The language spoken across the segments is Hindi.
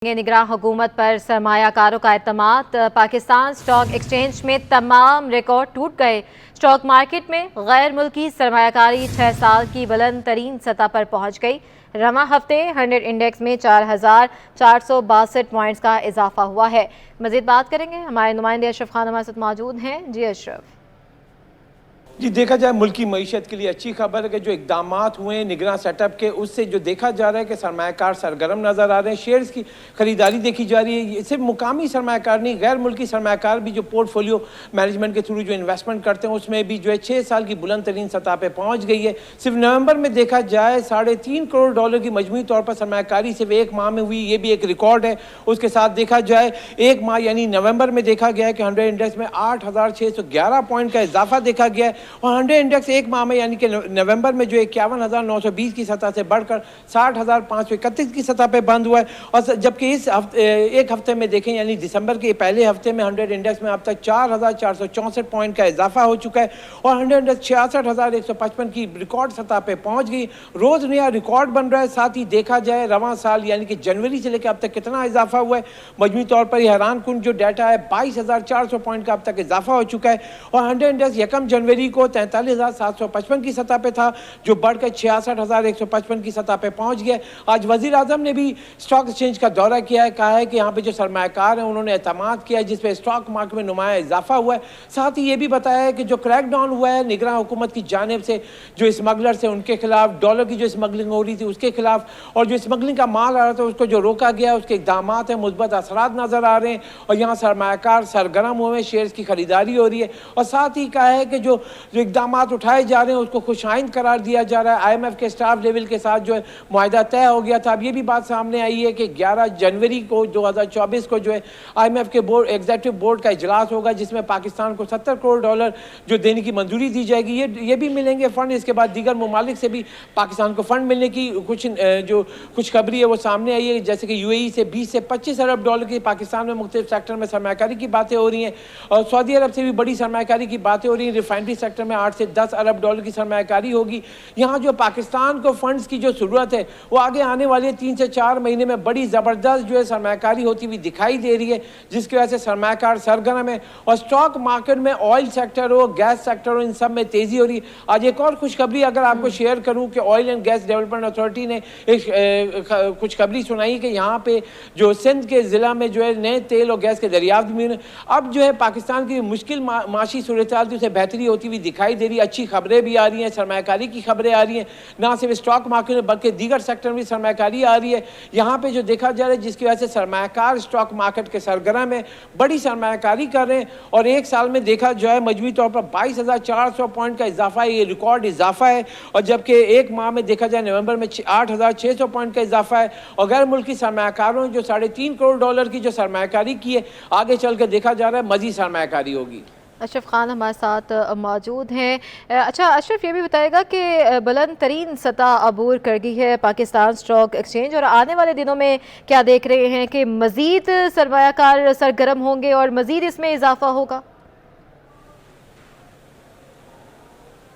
निगरान हुकूमत पर सरमायाकारों का एतमाद। पाकिस्तान स्टॉक एक्सचेंज में तमाम रिकॉर्ड टूट गए। स्टॉक मार्केट में गैर मुल्की सरमायाकारी 6 साल की बुलंद तरीन सतह पर पहुंच गई। रवा हफ्ते 100 इंडेक्स में 4,462 पॉइंट्स का इजाफा हुआ है। मजीद बात करेंगे, हमारे नुमाइंदे अशरफ खान हमारे साथ मौजूद हैं। जी अशरफ। जी, देखा जाए मुल्की मईशत के लिए अच्छी खबर है कि जो इकदाम हुए हैं निगरान सेटअप के, उससे जो देखा जा रहा है कि सरमायाकार सरगर्म नज़र आ रहे हैं। शेयर्स की खरीदारी देखी जा रही है। सिर्फ मुकामी सरमायाकार नहीं, गैर मुल्की सरमायाकार भी जो पोर्टफोलियो मैनेजमेंट के थ्रू जो इन्वेस्टमेंट करते हैं उसमें भी जो है 6 साल की बुलंद तरीन सतह पर पहुँच गई है। सिर्फ नवंबर में देखा जाए $3.5 करोड़ की मजमूई तौर पर सरमायाकारी सिर्फ एक माह में हुई, ये भी एक रिकॉर्ड है। उसके साथ देखा जाए एक माह यानी नवंबर में देखा गया है कि 100 इंडेक्स में 8,611 पॉइंट का इजाफा देखा गया है और 100 इंडेक्स एक माह में यानी कि नवंबर में जो 51,920 की सतह से बढ़कर 60,531 की सतह पे बंद हुआ है। और जबकि इस एक हफ्ते में देखें यानी दिसंबर के पहले हफ्ते में 100 इंडेक्स में अब तक 4,464 पॉइंट का इजाफा हो चुका है और 100 इंडेक्स 66,155 की रिकॉर्ड सतह पे पहुंच गई। रोज नया रिकॉर्ड बन रहा है। साथ ही देखा जाए रवां साल यानी कि जनवरी से लेकर अब तक कितना इजाफा हुआ है, मजमूई तौर पर हैरान कुन जो डाटा है 22,400 पॉइंट का अब तक इजाफा हो चुका है और 100 इंडेक्स 1 जनवरी को 43,755 की सतह पे था जो बढ़कर 66,155 की सतह पे पहुंच गया। आज वजीर आजम ने भी स्टॉक एक्सचेंज का दौरा किया है, कहा है कि यहाँ पे जो सरमायाकार हैं उन्होंने एतमाद किया है जिस पे स्टॉक मार्केट में नुमाया इजाफा हुआ है। साथ ही ये भी बताया है कि जो क्रैकडाउन हुआ है निगरान हुकूमत की जानिब से जो स्मगलर से उनके खिलाफ, डॉलर की जो स्मगलिंग हो रही थी उसके खिलाफ और जो स्मगलिंग का माल आ रहा था उसको जो रोका गया, उसके इकदाम है, मुस्बत असरात नजर आ रहे हैं और यहाँ सरमायाकार सरगर्म हुए, शेयर्स की खरीदारी हो रही है। और साथ ही कहा है कि जो इकदाम उठाए जा रहे हैं उसको खुशाइंद करार दिया जा रहा है। IMF के स्टाफ लेवल के साथ जो है मुआहिदा तय हो गया था। अब ये भी बात सामने आई है कि 11 जनवरी को 2024 को जो है IMF के बोर्ड एग्जीक्यूटिव बोर्ड का इजलास होगा जिसमें पाकिस्तान को $70 करोड़ जो देने की मंजूरी दी जाएगी। ये भी मिलेंगे फंड। इसके बाद दीगर ममालिक से भी पाकिस्तान को फंड मिलने की जो खुशखबरी है वो सामने आई है, जैसे कि UAE से 20 से 25 अरब डॉलर की पाकिस्तान में मुख्तलिफ सेक्टर में सरमायाकारी की बातें हो रही हैं और सऊदी अरब से भी बड़ी सरमायाकारी की बातें हो रही हैं। रिफाइनरी सेक्टर में 8 से 10 अरब डॉलर की सरमायाकारी होगी। यहाँ जो पाकिस्तान को फंड्स की जो जरूरत है वो आगे आने वाले 3 से 4 महीने में बड़ी ज़बरदस्त जो है सरमायाकारी होती हुई दिखाई दे रही है, जिसकी वजह से सरमायाकार सरगर्म है और स्टॉक मार्केट में ऑयल सेक्टर हो, गैस सेक्टर हो, इन सब में तेजी हो रही है। आज एक और खुशखबरी अगर आपको शेयर करूँ कि oil and gas development authority ने एक खुशखबरी सुनाई कि यहाँ पे जो सिंध के ज़िला में जो है नए तेल और गैस के दरियाफ्त भी अब जो है पाकिस्तान की मुश्किल माशी सूरत हाल थी उसे बेहतरी होती हुई दिखाई दे रही है। अच्छी खबरें भी आ रही हैं, सरमायाकारी की खबरें आ रही हैं, ना सिर्फ स्टॉक मार्केट में बल्कि दीगर सेक्टर में सरमायाकारी आ रही है। यहाँ पे जो देखा जा रहा है जिसकी वजह से सरमायाकार स्टॉक मार्केट के सरगर्म में बड़ी सरमायाकारी कर रहे हैं और एक साल में देखा जाए मजमूई तौर पर 22,400 पॉइंट का इजाफा है, ये रिकॉर्ड इजाफा है। और जबकि एक माह में देखा जाए नवंबर में 8,600 पॉइंट का इजाफा है और गैर मुल्की सरमायाकारों ने जो $3.5 करोड़ की जो सरमायाकारी की है, आगे चल कर देखा जा रहा है मजीद सरमायाकारी होगी। अशरफ खान हमारे साथ मौजूद हैं। अच्छा अशरफ, ये भी बताएगा कि बुलंद तरीन सतह अबूर कर गई है पाकिस्तान स्टॉक एक्सचेंज और आने वाले दिनों में क्या देख रहे हैं कि मज़ीद सरमायाकार सरगर्म होंगे और मज़ीद इसमें इजाफा होगा?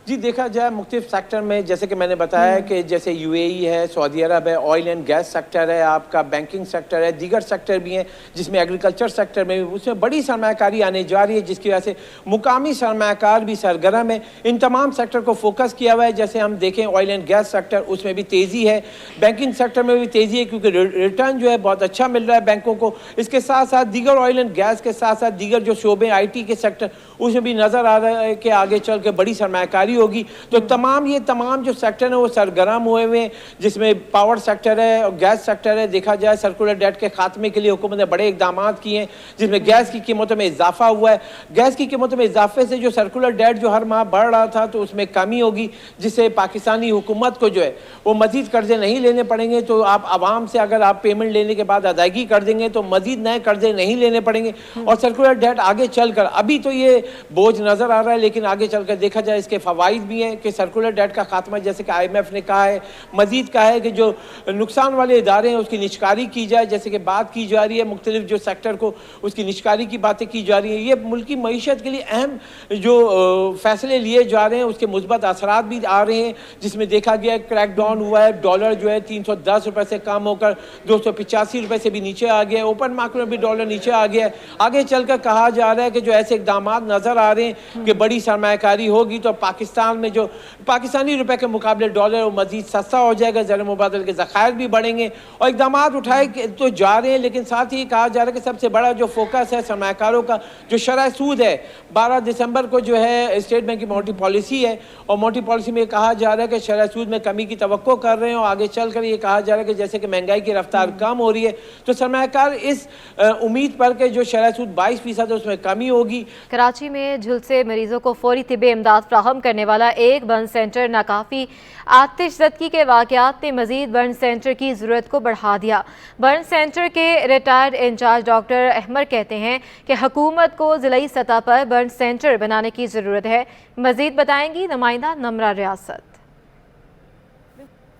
जी, देखा जाए मुख्तलिफ सेक्टर में जैसे कि मैंने बताया कि जैसे UAE है, सऊदी अरब है, ऑयल एंड गैस सेक्टर है, आपका बैंकिंग सेक्टर है, दीगर सेक्टर भी हैं जिसमें एग्रीकल्चर सेक्टर में भी उसमें बड़ी सरमायाकारी आने जा रही है, जिसकी वजह से मुकामी सरमायाकार भी सरगर्म है। इन तमाम सेक्टर को फोकस किया हुआ है। जैसे हम देखें ऑयल एंड गैस सेक्टर, उसमें भी तेज़ी है, बैंकिंग सेक्टर में भी तेज़ी है क्योंकि रिटर्न जो है बहुत अच्छा मिल रहा है बैंकों को। इसके साथ साथ दीगर ऑयल एंड गैस के साथ साथ दीगर जो शोबे IT के सेक्टर उसमें भी नज़र आ रहा है कि आगे चल के बड़ी सरमायाकारी होगी। तो तमाम जो सेक्टर है वो सरगर्म हुए हुए हैं, जिसमें पावर सेक्टर है और गैस सेक्टर है। देखा जाए सर्कुलर डेट के खात्मे के लिए हुकूमत ने बड़े इकदाम किए हैं, जिसमें गैस की कीमतों में इजाफा हुआ है। गैस की कीमतों में इजाफे से जो सर्कुलर डेट जो हर माह बढ़ रहा था तो उसमें कमी होगी, जिससे पाकिस्तानी हुकूमत को जो है वो मजीद कर्जे नहीं लेने पड़ेंगे। तो आप आवाम से अगर आप पेमेंट लेने के बाद अदायगी कर देंगे तो मजीद नए कर्जे नहीं लेने पड़ेंगे और सर्कुलर डेट आगे चलकर, अभी तो ये बोझ नजर आ रहा है लेकिन आगे चलकर देखा जाए इसके फवाइद फवाइद भी हैं कि सर्कुलर डेट का खात्मा, जैसे कि IMF ने कहा है, मजीद कहा है कि जो नुकसान वाले इदारे हैं उसकी निष्कारी की जाए, जैसे कि बात की जा रही है मुख्तलिफ जो सेक्टर को उसकी निष्कारी की बातें की जा रही हैं। ये मुल्की मईशत के लिए अहम जो फैसले लिए जा रहे हैं उसके मुस्बत असरात भी आ रहे हैं, जिसमें देखा गया क्रैक डाउन हुआ है। डॉलर जो है 310 रुपये से कम होकर 285 रुपये से भी नीचे आ गया है। ओपन मार्केट में भी डॉलर नीचे आ गया है। आगे चलकर कहा जा रहा है कि जो ऐसे इकदाम नजर आ रहे हैं कि बड़ी सरमायाकारी होगी तो पाकिस्तान में जो पाकिस्तानी रुपए के मुकाबले डॉलर वो मजीद सस्ता हो जाएगा, ज़र मुबादल के ज़खायर भी बढ़ेंगे और इकदाम उठाए तो जा रहे हैं। लेकिन साथ ही कहा जा रहा है कि सबसे बड़ा जो फोकस है सरमायाकारों का जो शरह सूद है, 12 दिसंबर को जो है स्टेट बैंक की मॉनेटरी पॉलिसी है और मॉनेटरी पॉलिसी में कहा जा रहा है कि शरह सूद में कमी की तवक्को कर रहे हैं और आगे चलकर ये कहा जा रहा है कि जैसे कि महंगाई की रफ्तार कम हो रही है तो सरमायाकार इस उम्मीद पर कि जो शरह सूद 22% है उसमें कमी होगी। कराची में झुलसे मरीजों को फौरी तिब्बी इमदाद फ्राहम करने वाला एक बर्न सेंटर नाकाफी। आतिशज़दगी के वाक़यात ने मजीद बर्न सेंटर की ज़रूरत को बढ़ा दिया। बर्न सेंटर के रिटायर्ड इंचार्ज डॉक्टर अहमद कहते हैं कि हुकूमत को ज़िलाई सतह पर बर्न सेंटर बनाने की ज़रूरत है। मजीद बताएंगी नुमाइंदा नमरा रियासत।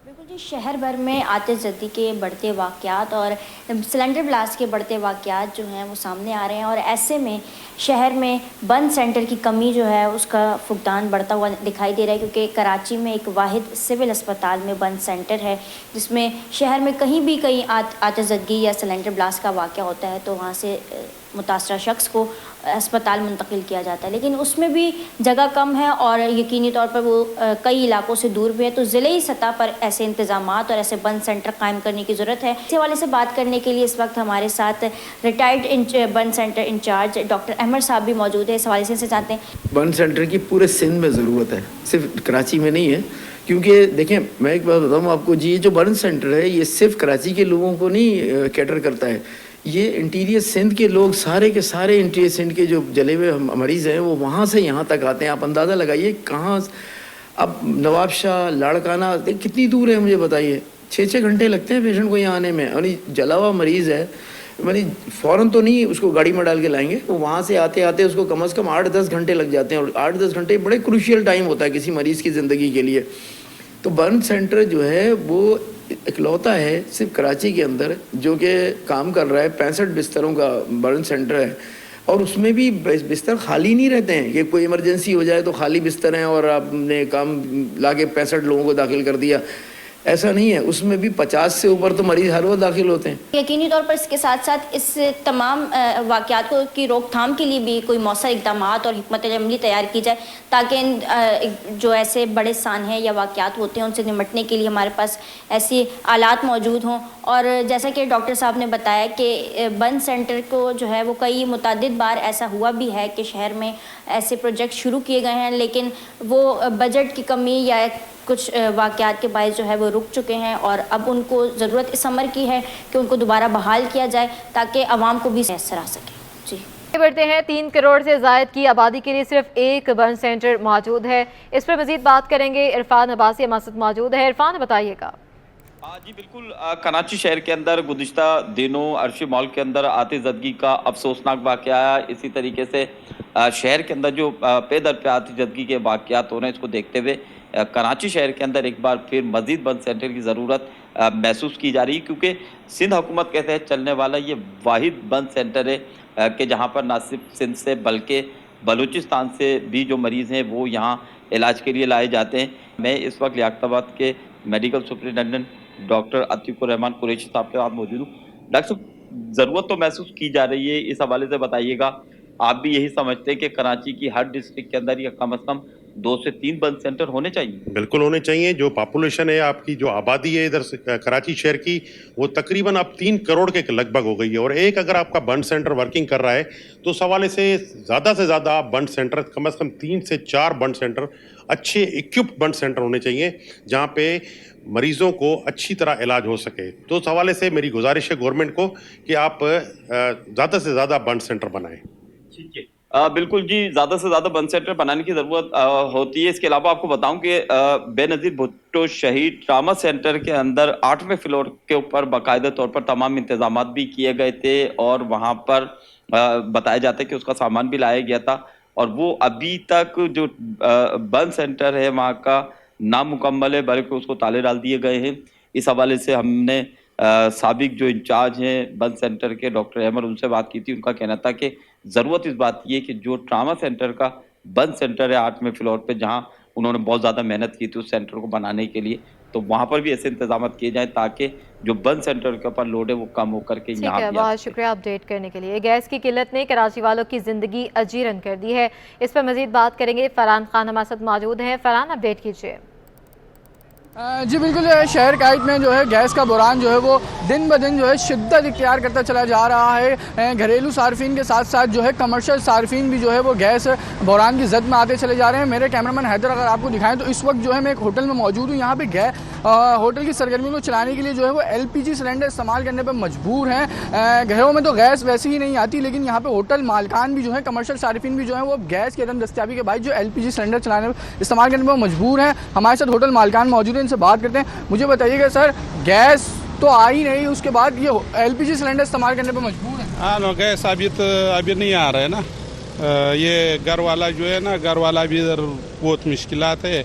बिल्कुल जी, शहर भर में आतिशज़दी के बढ़ते वाक़यात और सिलेंडर ब्लास्ट के बढ़ते वाक़यात जो हैं वो सामने आ रहे हैं और ऐसे में शहर में बर्न सेंटर की कमी जो है उसका फुकदान बढ़ता हुआ दिखाई दे रहा है, क्योंकि कराची में एक वाहिद सिविल अस्पताल में बर्न सेंटर है जिसमें शहर में कहीं भी कहीं आतिशज़दगी या सिलेंडर ब्लास्ट का वाक़या होता है तो वहाँ से मुतासरा शख्स को अस्पताल मुंतकिल किया जाता है, लेकिन उसमें भी जगह कम है और यकीनी तौर पर वो कई इलाकों से दूर भी है। तो ज़िले सतह पर ऐसे इंतज़ामात और ऐसे बर्न सेंटर कायम करने की ज़रूरत है। इस हवाले से बात करने के लिए इस वक्त हमारे साथ retired burn centre incharge doctor Ahmad साहब भी मौजूद है। इस हवाले से जानते हैं बर्न सेंटर की पूरे सिंध में ज़रूरत है, सिर्फ कराची में नहीं है। क्योंकि देखें, मैं एक बात बताऊँ आपको जी, ये जो बर्न सेंटर है ये सिर्फ कराची के लोगों को नहीं कैटर करता है, ये इंटीरियर सिंध के लोग सारे के सारे इंटीरियर सिंध के जो जले हुए मरीज़ हैं वो वहाँ से यहाँ तक आते हैं। आप अंदाज़ा लगाइए कहाँ, अब नवाब शाह लाड़काना कितनी दूर है मुझे बताइए, 6-6 घंटे लगते हैं पेशेंट को यहाँ आने में। और जला हुआ मरीज़ है, मरीज फ़ौरन तो नहीं उसको गाड़ी में डाल के लाएंगे, वो वहाँ से आते आते उसको कम से कम 8-10 घंटे लग जाते हैं और 8-10 घंटे बड़े क्रूशियल टाइम होता है किसी मरीज़ की ज़िंदगी के लिए। तो बर्न सेंटर जो है वो इकलौता है सिर्फ कराची के अंदर जो कि काम कर रहा है। 65 बिस्तरों का बर्न सेंटर है और उसमें भी बिस्तर खाली नहीं रहते हैं कि कोई इमरजेंसी हो जाए तो खाली बिस्तर हैं और आपने काम ला के 65 लोगों को दाखिल कर दिया, ऐसा नहीं है। उसमें भी 50 से ऊपर तो मरीज़ हर वक्त दाखिल होते हैं। यकीनी तौर पर इसके साथ साथ इस तमाम वाक़यात को की रोकथाम के लिए भी कोई मौसर इक़दामात और हिकमत अमली तैयार की जाए ताकि जो ऐसे बड़े सानहे या वाक़यात होते हैं उनसे निमटने के लिए हमारे पास ऐसी आलात मौजूद हों। और जैसा कि डॉक्टर साहब ने बताया कि बर्न सेंटर को जो है वो कई मुतअद्दिद बार ऐसा हुआ भी है कि शहर में ऐसे प्रोजेक्ट शुरू किए गए हैं लेकिन वो बजट की कमी या कुछ वाक़यात के बायस जो है वो रुक चुके हैं और अब उनको ज़रूरत इस अमर की है कि उनको दोबारा बहाल किया जाए ताकि आवाम को भी असर आ सके। जी बढ़ते हैं। 3 करोड़ से ज़ायद की आबादी के लिए सिर्फ एक बर्न सेंटर मौजूद है। इस पर मज़ीद बात करेंगे। इरफान अब्बासी हमारे साथ मौजूद है। इरफान, बताइएगा। जी बिल्कुल, कराची शहर के अंदर गुज़िश्ता दिनों अर्शी मॉल के अंदर आतिशज़दगी का अफसोसनाक वाक़या आया। इसी तरीके से शहर के अंदर जो पे दर पे आतिशज़दगी के वाक़यात हो रहे हैं, इसको देखते हुए कराची शहर के अंदर एक बार फिर मज़ीद बर्न सेंटर की ज़रूरत महसूस की जा रही है, क्योंकि सिंध हुकूमत के तहत चलने वाला ये वाहिद बर्न सेंटर है कि जहाँ पर न सिर्फ सिंध से बल्कि बलूचिस्तान से भी जो मरीज़ हैं वो यहाँ इलाज के लिए लाए जाते हैं। मैं इस वक्त लियाकताबाद के medical superintendent doctor Atiqur Rahman Qureshi साहब के साथ मौजूद हूँ। डॉक्टर साहब, ज़रूरत तो महसूस की जा रही है, इस हवाले से बताइएगा, आप भी यही समझते हैं कि कराची की हर डिस्ट्रिक्ट के अंदर या कम से कम 2 से 3 बर्न सेंटर होने चाहिए? बिल्कुल होने चाहिए। जो पॉपुलेशन है आपकी, जो आबादी है इधर से कराची शहर की, वो तकरीबन अब 3 करोड़ के लगभग हो गई है और एक अगर आपका बर्न सेंटर वर्किंग कर रहा है तो उस हवाले से ज़्यादा बर्न सेंटर, कम से कम 3 से 4 बर्न सेंटर, अच्छे इक्विप्ड बर्न सेंटर होने चाहिए जहाँ पे मरीजों को अच्छी तरह इलाज हो सके। तो उस हवाले से मेरी गुजारिश है गवर्नमेंट को कि आप ज़्यादा से ज़्यादा बर्न सेंटर बनाएं। ठीक है, बिल्कुल जी, ज़्यादा से ज़्यादा बर्न सेंटर बनाने की ज़रूरत होती है। इसके अलावा आपको बताऊं कि बेनज़ीर भुट्टो शहीद ट्रामा सेंटर के अंदर 8वें फ्लोर के ऊपर बाकायदा तौर पर तमाम इंतजामात भी किए गए थे और वहाँ पर बताया जाता है कि उसका सामान भी लाया गया था और वो अभी तक जो बंद सेंटर है वहाँ का नामुकम्मल है, बल्कि उसको ताले डाल दिए गए हैं। इस हवाले से हमने साबिक जो इंचार्ज हैं बंद सेंटर के डॉक्टर अहमद, उनसे बात की थी। उनका कहना था कि ज़रूरत इस बात की है कि जो ट्रामा सेंटर का बंद सेंटर है 8वें फ्लोर पे, जहाँ उन्होंने बहुत ज़्यादा मेहनत की थी उस सेंटर को बनाने के लिए, तो वहाँ पर भी ऐसे इंतजाम किए जाएँ ताकि जो बंद सेंटर के ऊपर लोड है वो कम होकर के ठीक यहाँ है, भी आ बहुत सके। शुक्रिया अपडेट करने के लिए। गैस की किल्लत ने कराची वालों की ज़िंदगी अजीरन कर दी है। इस पर मजीद बात करेंगे। फरहान खान हमारे साथ मौजूद हैं। फरहान, अपडेट कीजिए। जी बिल्कुल, शहर कायद में जो है गैस का बुरान जो है वो दिन ब दिन जो है शिद्दत इख्तियार करता चला जा रहा है। घरेलू सार्फिन के साथ साथ जो है कमर्शियल सार्फिन भी जो है वो गैस बुरान की जद में आते चले जा रहे हैं। मेरे कैमरामैन हैदर अगर आपको दिखाएं तो इस वक्त जो है मैं एक होटल में मौजूद हूँ। यहाँ पे होटल की सरगर्मी को चलाने के लिए जो है वो LPG सिलेंडर इस्तेमाल करने पर मजबूर हैं। घरों में तो गैस वैसे ही नहीं आती, लेकिन यहाँ पे होटल मालकान भी जो है, कमर्शियल सार्फिन भी जो है वो गैस की अदम दस्तियाबी के बाद जो LPG सिलेंडर चलाने इस्तेमाल करने पर मजबूर हैं। हमारे साथ होटल मालकान मौजूद हैं, इनसे बात करते हैं। मुझे बताइएगा सर, गैस तो आ ही नहीं, उसके बाद ये LPG सिलेंडर इस्तेमाल करने पर मजबूर है? हाँ नो, गैस अभी नहीं आ रहा है ना। ये घर वाला जो है ना, घर वाला भी इधर बहुत मुश्किलात है,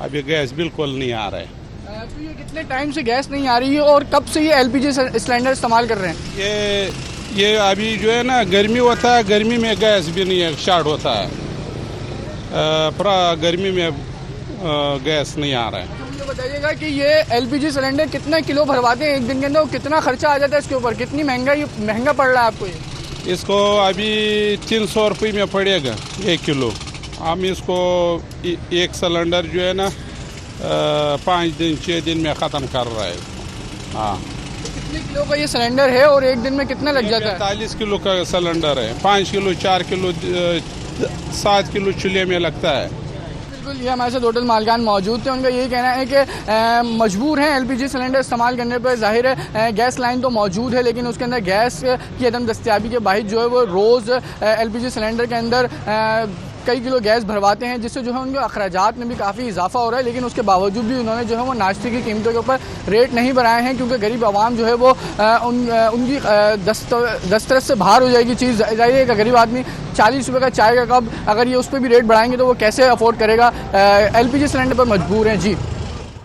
अभी गैस बिल्कुल नहीं आ रहा है। तो ये कितने टाइम से गैस नहीं आ रही है और कब से ये LPG सिलेंडर इस्तेमाल कर रहे हैं? ये अभी जो है ना गर्मी होता है, गर्मी में गैस भी नहीं स्टार्ट होता है, पूरा गर्मी में गैस नहीं आ रहा है। तो मुझे बताइएगा कि ये LPG सिलेंडर कितने किलो भरवाते हैं एक दिन के अंदर, कितना खर्चा आ जाता है इसके ऊपर, कितनी महंगा पड़ रहा है आपको ये? इसको अभी 300 रुपये में पड़ेगा 1 किलो। हम इसको एक सिलेंडर जो है ना 5 दिन 6 दिन में ख़त्म कर रहा है। हाँ, तो कितने किलो का ये सिलेंडर है और एक दिन में कितना लग जाता है? 45 किलो का सिलेंडर है, 5 किलो 4 किलो 7 किलो चूल्हे में लगता है। बिल्कुल, ये हमारे साथ होटल मालकान मौजूद थे। उनका यही कहना है कि मजबूर हैं LPG सिलेंडर इस्तेमाल करने पर। ज़ाहिर है गैस लाइन तो मौजूद है, लेकिन उसके अंदर गैस की अदम दस्तियाबी के बाहिर जो है वो रोज़ LPG सिलेंडर के अंदर कई किलो गैस भरवाते हैं, जिससे जो है उनके अखराजात में भी काफ़ी इजाफा हो रहा है। लेकिन उसके बावजूद भी उन्होंने जो है वो नाश्ते की कीमतों के ऊपर रेट नहीं बढ़ाए हैं, क्योंकि गरीब आवाम जो है वो उनकी दस्तरस से बाहर हो जाएगी चीज़। जाहिर है कि गरीब आदमी 40 रुपये का चाय का कप, अगर ये उस पर भी रेट बढ़ाएंगे तो वो कैसे अफोर्ड करेगा। LPG सिलेंडर पर मजबूर हैं। जी।